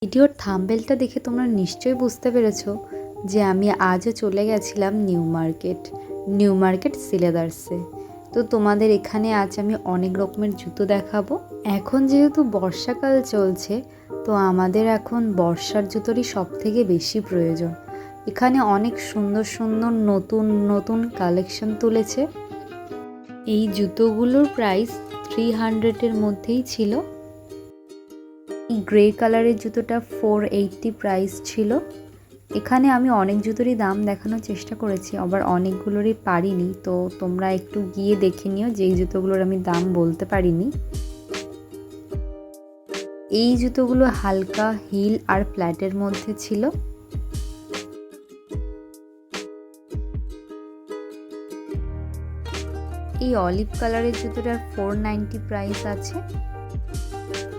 ভিডিওর থাম্বনেলটা দেখে তোমরা নিশ্চয়ই বুঝতে পেরেছো যে আমি আজও চলে গেছিলাম নিউ মার্কেট সিলেদার্সে। তো তোমাদের এখানে আজ আমি অনেক রকমের জুতো দেখাবো। এখন যেহেতু বর্ষাকাল চলছে, তো আমাদের এখন বর্ষার জুতোরই সব থেকে বেশি প্রয়োজন। এখানে অনেক সুন্দর সুন্দর নতুন নতুন কালেকশন তুলেছে। এই জুতোগুলোর প্রাইস 300-এর মধ্যেই ছিল। এই গ্রে কালারের জুতোটা 480 প্রাইস ছিল। এখানে আমি অনেক জুতোরই দাম দেখানোর চেষ্টা করেছি, আবার অনেকগুলোরই পারিনি, তো তোমরা একটু গিয়ে দেখে নিও যেই জুতোগুলোর আমি দাম বলতে পারিনি। এই জুতোগুলো হালকা হিল আর ফ্ল্যাটের মধ্যে ছিল। এই অলিভ কালারের জুতোটার 490 প্রাইস আছে।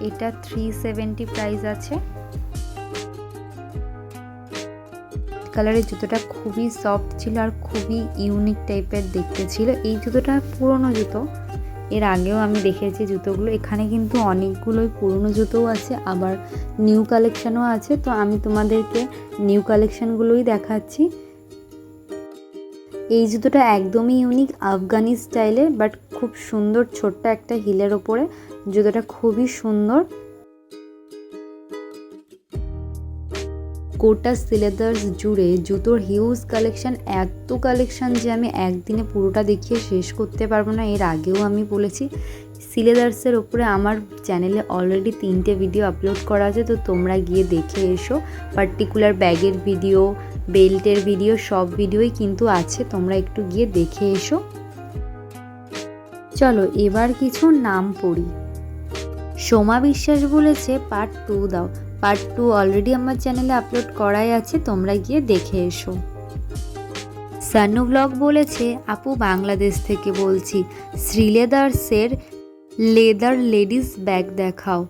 এটা 370 প্রাইস আছে। কালারের জুতোটা খুবই সফট ছিল আর খুবই ইউনিক টাইপের দেখতে ছিল। এই জুতোটা পুরনো জুতো, এর আগেও আমি দেখেছি জুতোগুলো। এখানে কিন্তু অনেকগুলোই পুরনো জুতোও আছে, আবার নিউ কালেকশানও আছে। তো আমি তোমাদেরকে নিউ কালেকশানগুলোই দেখাচ্ছি। এই জুতোটা একদমই ইউনিক, আফগানি স্টাইলের, বাট খুব সুন্দর, ছোট্ট একটা হিলের ওপরে। জুতোটা খুবই সুন্দর। গোটা সিলেদার্স জুড়ে জুতোর হিউজ কালেকশান, এত কালেকশান যে আমি একদিনে পুরোটা দেখিয়ে শেষ করতে পারবো না। এর আগেও আমি বলেছি সিলেদার্সের ওপরে আমার চ্যানেলে অলরেডি 3টে ভিডিও আপলোড করা আছে, তো তোমরা গিয়ে দেখে এসো। পার্টিকুলার ব্যাগের ভিডিও, বেল্টের ভিডিও, সব ভিডিওই কিন্তু আছে, তোমরা একটু গিয়ে দেখে এসো। চলো এবার কিছু নাম পড়ি। সোমা বিশ্বাস বলেছে পার্ট 2 দাও। পার্ট 2 অলরেডি আমার চ্যানেলে আপলোড করাই আছে, তোমরা গিয়ে দেখে এসো। সানু ব্লগ বলেছে আপু বাংলাদেশ থেকে বলছি, শ্রীলেদার্সের লেদার লেডিস ব্যাগ দেখাও।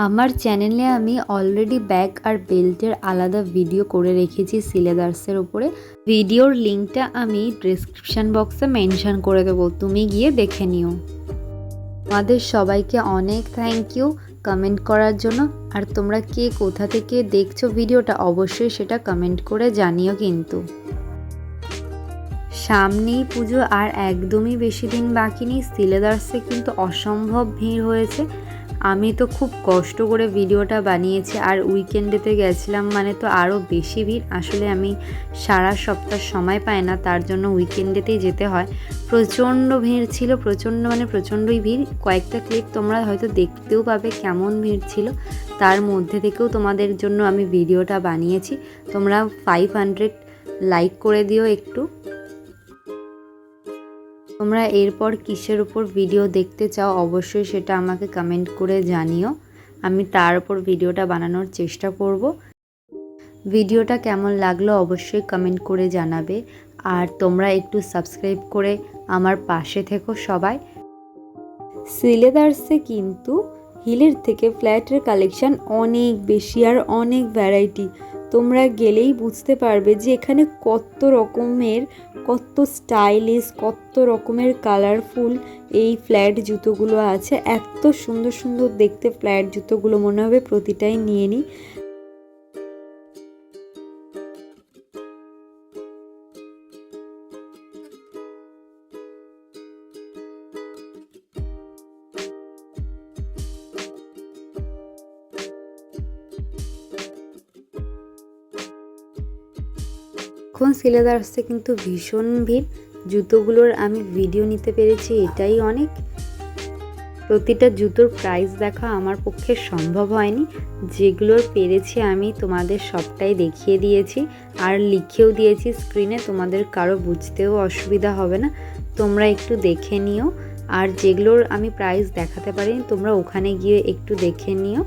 আমার চ্যানেলে আমি অলরেডি ব্যাগ আর বেল্টের আলাদা ভিডিও করে রেখেছি শ্রীলেদার্সের ওপরে। ভিডিওর লিঙ্কটা আমি ডেসক্রিপশান বক্সে মেনশন করে দেবো, তুমি গিয়ে দেখে নিও। আমাদের সবাইকে অনেক থ্যাংক ইউ কমেন্ট করার জন্য। আর তোমরা কে কোথা থেকে দেখছো ভিডিওটা অবশ্যই সেটা কমেন্ট করে জানিও। কিন্তু সামনেই পুজো, আর একদমই বেশি দিন বাকি নেই। সিলেদার্সে কিন্তু অসম্ভব ভিড় হয়েছে। আমি তো খুব কষ্ট করে ভিডিওটা বানিয়েছি, আর উইকেন্ডেতে গেছিলাম মানে তো আরও বেশি ভিড়। আসলে আমি সারা সপ্তাহ সময় পাই না, তার জন্য উইকেন্ডেতেই যেতে হয়। প্রচণ্ড ভিড় ছিল, প্রচণ্ডই ভিড়। কয়েকটা ক্লিপ তোমরা হয়তো দেখতেও পাবে কেমন ভিড় ছিল। তার মধ্যে থেকেও তোমাদের জন্য আমি ভিডিওটা বানিয়েছি। তোমরা 500 লাইক করে দিও একটু। তোমরা এরপর কিসের উপর ভিডিও দেখতে চাও অবশ্যই সেটা আমাকে কমেন্ট করে জানিও, আমি তার উপর ভিডিওটা বানানোর চেষ্টা করব। ভিডিওটা কেমন লাগলো অবশ্যই কমেন্ট করে জানাবে, আর তোমরা একটু সাবস্ক্রাইব করে আমার পাশে থেকো সবাই। সিলেদার্সে কিন্তু হিলের থেকে ফ্ল্যাটের কালেকশান অনেক বেশি আর অনেক ভ্যারাইটি। তোমরা গেলেই বুঝতে পারবে যে এখানে কত রকমের, কত স্টাইলিশ, কত রকমের কালারফুল এই ফ্ল্যাট জুতোগুলো আছে। এত সুন্দর সুন্দর দেখতে ফ্ল্যাট জুতোগুলো, মনে হবে প্রতিটাই নিয়ে নিই। এখন সিলেদার্সে কিন্তু ভীষণ ভিড়। জুতোগুলোর আমি ভিডিও নিতে পেরেছি, এটাই অনেক। প্রতিটা জুতোর প্রাইস দেখা আমার পক্ষে সম্ভব হয়নি, যেগুলোর পেরেছি আমি তোমাদের সবটাই দেখিয়ে দিয়েছি আর লিখেও দিয়েছি স্ক্রিনে, তোমাদের কারো বুঝতেও অসুবিধা হবে না। তোমরা একটু দেখে নিও, আর যেগুলোর আমি প্রাইস দেখাতে পারিনি তোমরা ওখানে গিয়ে একটু দেখে নিও।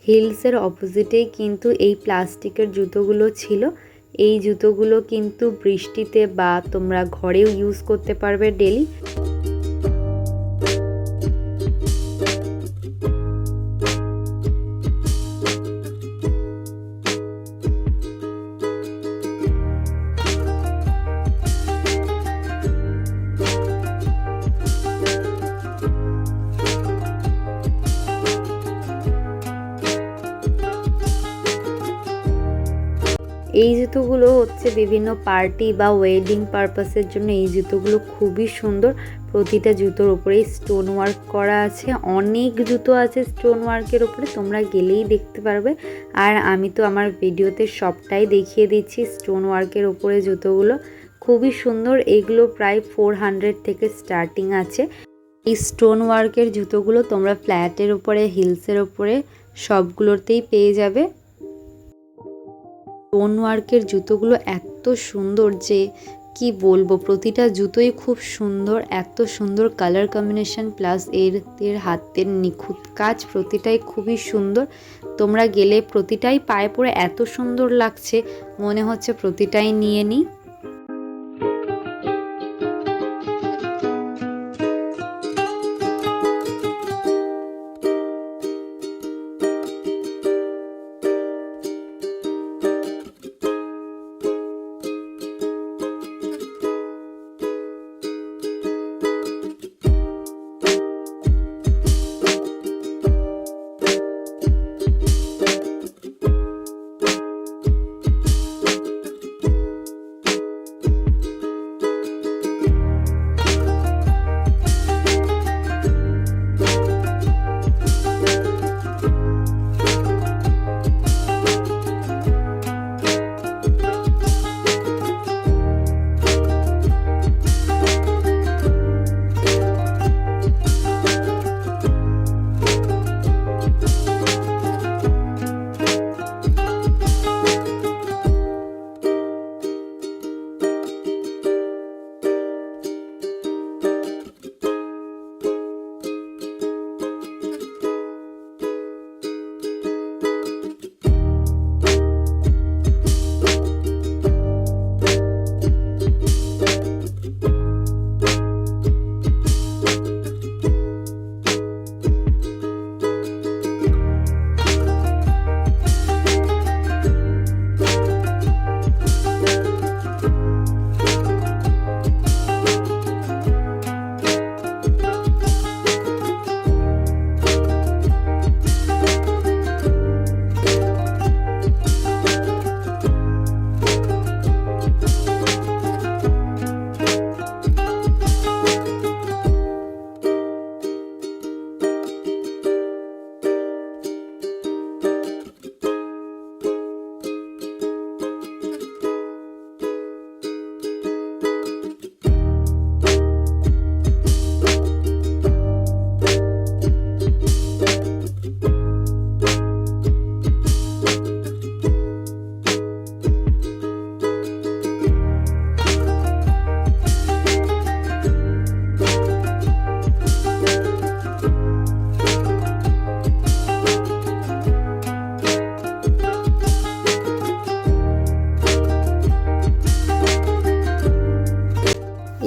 হিলসের অপোজিটেই কিন্তু এই প্লাস্টিকের জুতোগুলো ছিল। এই জুতোগুলো কিন্তু বৃষ্টিতে বা তোমরা ঘরেও ইউজ করতে পারবে ডেলি। এই জুতোগুলো হচ্ছে বিভিন্ন পার্টি বা ওয়েডিং পারপাসের জন্য এই জুতোগুলো খুবই সুন্দর। প্রতিটা জুতোর উপরেই স্টোন ওয়ার্ক করা আছে, অনেক জুতো আছে স্টোন ওয়ার্কের উপরে, তোমরা গেলেই দেখতে পারবে। আর আমি তো আমার ভিডিওতে সবটাই দেখিয়ে দিচ্ছি স্টোন ওয়ার্কের উপরে জুতোগুলো খুবই সুন্দর। এগুলো প্রায় 400 থেকে স্টার্টিং আছে। এই স্টোন ওয়ার্কের জুতোগুলো তোমরা ফ্ল্যাটের উপরে, হিলসের উপরে সবগুলোতেই পেয়ে যাবে। স্টোন ওয়ার্কের জুতোগুলো এত সুন্দর যে কি বলবো, প্রতিটা জুতোই খুব সুন্দর, এত সুন্দর কালার কম্বিনেশন প্লাস এর হাতের নিখুঁত কাজ, প্রতিটাই খুবই সুন্দর। তোমরা গেলে প্রতিটাই পায়ে পরে এত সুন্দর লাগছে, মনে হচ্ছে প্রতিটাই নিয়ে নিই।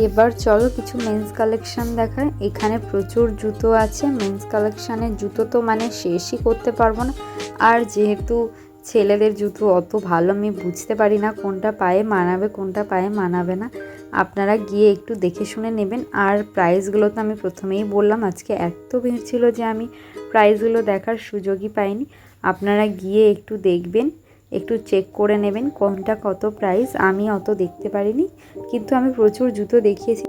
এবার চলো কিছু মেন্স কালেকশন দেখায়। এখানে প্রচুর জুতো আছে। মেন্স কালেকশানের জুতো তো মানে শেষই করতে পারবো না। আর যেহেতু ছেলেদের জুতো অত ভালো আমি বুঝতে পারি না কোনটা পায়ে মানাবে কোনটা পায়ে মানাবে না, আপনারা গিয়ে একটু দেখে শুনে নেবেন। আর প্রাইসগুলো তো আমি প্রথমেই বললাম, আজকে এত ভিড় ছিল যে আমি প্রাইসগুলো দেখার সুযোগই পাইনি। আপনারা গিয়ে একটু দেখবেন, একটু চেক করে নেবেন কোনটা কত প্রাইস। আমি অত দেখতে পারিনি, কিন্তু আমি প্রচুর জুতো দেখিয়েছি।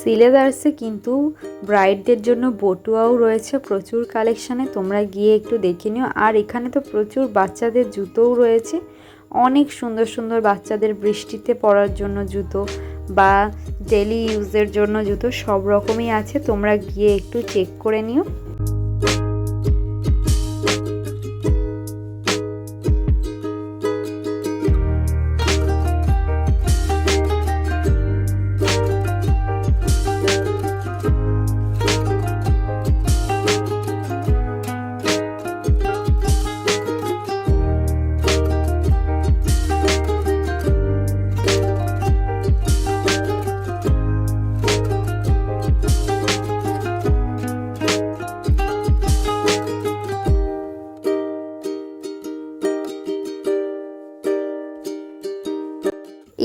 সিলেদার্সে কিন্তু ব্রাইডদের জন্য বটুয়াও রয়েছে প্রচুর কালেকশানে, তোমরা গিয়ে একটু দেখে নিও। আর এখানে তো প্রচুর বাচ্চাদের জুতোও রয়েছে, অনেক সুন্দর সুন্দর বাচ্চাদের বৃষ্টিতে পরার জন্য জুতো বা ডেলি ইউজের জন্য জুতো সব রকমই আছে, তোমরা গিয়ে একটু চেক করে নিও।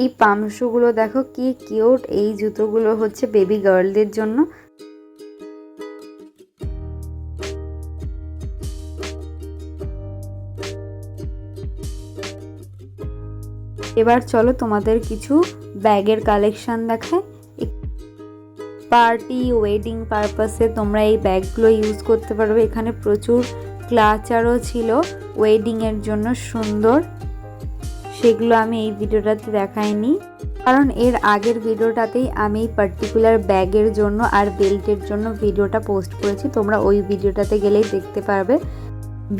এই পামশুগুলো দেখো কি কিউট, এই জুতোগুলো হচ্ছে বেবি গার্লদের জন্য। এবার চলো তোমাদের কিছু ব্যাগের কালেকশন দেখায়। পার্টি ওয়েডিং পারপাসে তোমরা এই ব্যাগগুলো ইউজ করতে পারবে। এখানে প্রচুর ক্লাচারও ছিল ওয়েডিংয়ের জন্য সুন্দর, সেগুলো আমি এই ভিডিওটাতে দেখাইনি, কারণ এর আগের ভিডিওটাতেই আমি পার্টিকুলার ব্যাগের জন্য আর বেল্টের জন্য ভিডিওটা পোস্ট করেছি, তোমরা ওই ভিডিওটাতে গেলেই দেখতে পারবে।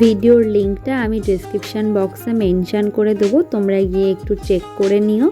ভিডিওর লিঙ্কটা আমি ডেসক্রিপশন বক্সে মেনশন করে দেবো, তোমরা গিয়ে একটু চেক করে নিও।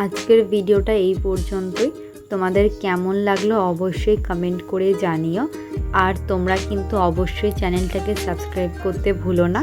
আজকের ভিডিওটা এই পর্যন্তই, তোমাদের কেমন লাগলো অবশ্যই কমেন্ট করে জানিও। আর তোমরা কিন্তু অবশ্যই চ্যানেলটাকে সাবস্ক্রাইব করতে ভুলো না।